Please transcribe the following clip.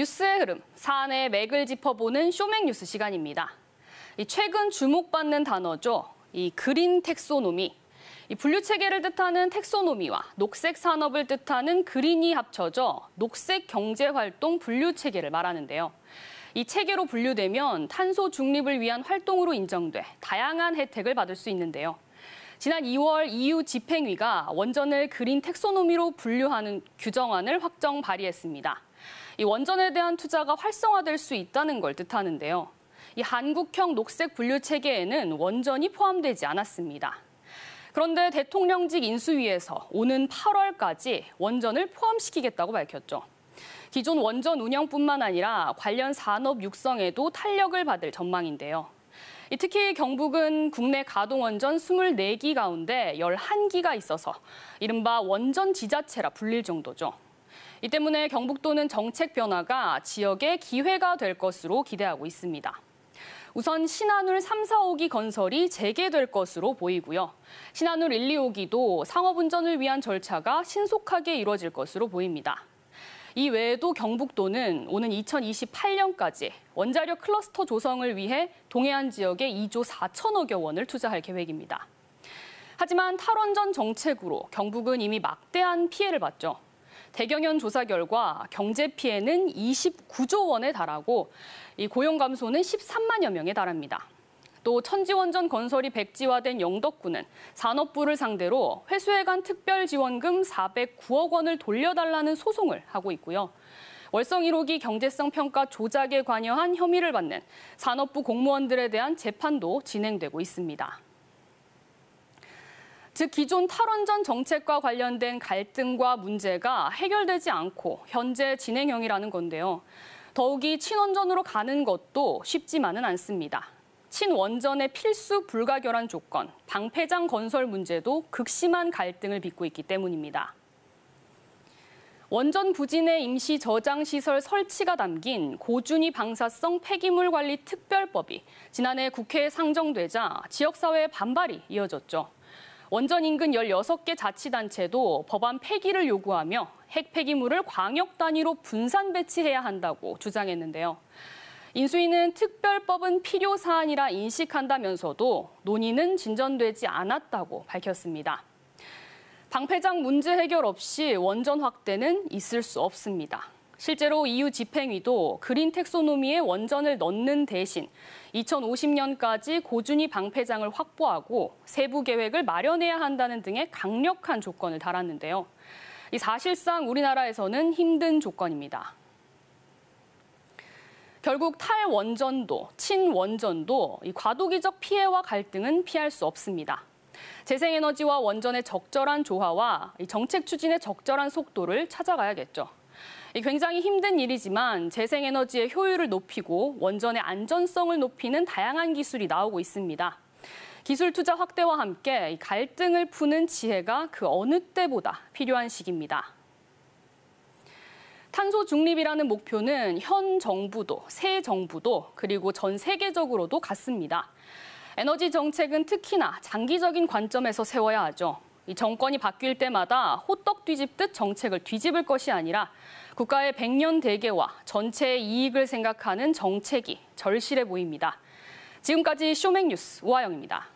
뉴스의 흐름, 사안의 맥을 짚어보는 쇼맥뉴스 시간입니다. 최근 주목받는 단어죠. 이 그린 텍소노미. 이 분류 체계를 뜻하는 텍소노미와 녹색 산업을 뜻하는 그린이 합쳐져 녹색 경제 활동 분류 체계를 말하는데요. 이 체계로 분류되면 탄소 중립을 위한 활동으로 인정돼 다양한 혜택을 받을 수 있는데요. 지난 2월 EU 집행위가 원전을 그린 텍소노미로 분류하는 규정안을 확정 발의했습니다. 이 원전에 대한 투자가 활성화될 수 있다는 걸 뜻하는데요. 이 한국형 녹색 분류 체계에는 원전이 포함되지 않았습니다. 그런데 대통령직 인수위에서 오는 8월까지 원전을 포함시키겠다고 밝혔죠. 기존 원전 운영뿐만 아니라 관련 산업 육성에도 탄력을 받을 전망인데요. 특히 경북은 국내 가동 원전 24기 가운데 11기가 있어서 이른바 원전 지자체라 불릴 정도죠. 이 때문에 경북도는 정책 변화가 지역의 기회가 될 것으로 기대하고 있습니다. 우선 신한울 3, 4호기 건설이 재개될 것으로 보이고요. 신한울 1, 2호기도 상업운전을 위한 절차가 신속하게 이루어질 것으로 보입니다. 이 외에도 경북도는 오는 2028년까지 원자력 클러스터 조성을 위해 동해안 지역에 2조 4천억여 원을 투자할 계획입니다. 하지만 탈원전 정책으로 경북은 이미 막대한 피해를 봤죠. 대경연 조사 결과 경제 피해는 29조 원에 달하고 이 고용 감소는 13만여 명에 달합니다. 또 천지원전 건설이 백지화된 영덕군은 산업부를 상대로 회수해간 특별지원금 409억 원을 돌려달라는 소송을 하고 있고요. 월성 1호기 경제성 평가 조작에 관여한 혐의를 받는 산업부 공무원들에 대한 재판도 진행되고 있습니다. 즉 기존 탈원전 정책과 관련된 갈등과 문제가 해결되지 않고 현재 진행형이라는 건데요. 더욱이 친원전으로 가는 것도 쉽지만은 않습니다. 친원전의 필수 불가결한 조건, 방패장 건설 문제도 극심한 갈등을 빚고 있기 때문입니다. 원전 부진의 임시 저장 시설 설치가 담긴 고준위 방사성 폐기물 관리 특별법이 지난해 국회에 상정되자 지역사회의 반발이 이어졌죠. 원전 인근 16개 자치단체도 법안 폐기를 요구하며 핵 폐기물을 광역 단위로 분산 배치해야 한다고 주장했는데요. 인수위는 특별법은 필요 사안이라 인식한다면서도 논의는 진전되지 않았다고 밝혔습니다. 방패장 문제 해결 없이 원전 확대는 있을 수 없습니다. 실제로 EU 집행위도 그린 텍소노미에 원전을 넣는 대신 2050년까지 고준위 방패장을 확보하고 세부 계획을 마련해야 한다는 등의 강력한 조건을 달았는데요. 사실상 우리나라에서는 힘든 조건입니다. 결국 탈원전도 친원전도 과도기적 피해와 갈등은 피할 수 없습니다. 재생에너지와 원전의 적절한 조화와 정책 추진의 적절한 속도를 찾아가야겠죠. 굉장히 힘든 일이지만 재생에너지의 효율을 높이고 원전의 안전성을 높이는 다양한 기술이 나오고 있습니다. 기술 투자 확대와 함께 갈등을 푸는 지혜가 그 어느 때보다 필요한 시기입니다. 탄소 중립이라는 목표는 현 정부도 새 정부도 그리고 전 세계적으로도 같습니다. 에너지 정책은 특히나 장기적인 관점에서 세워야 하죠. 이 정권이 바뀔 때마다 호떡 뒤집듯 정책을 뒤집을 것이 아니라 국가의 100년 대계와 전체의 이익을 생각하는 정책이 절실해 보입니다. 지금까지 쇼맥뉴스 우하영입니다.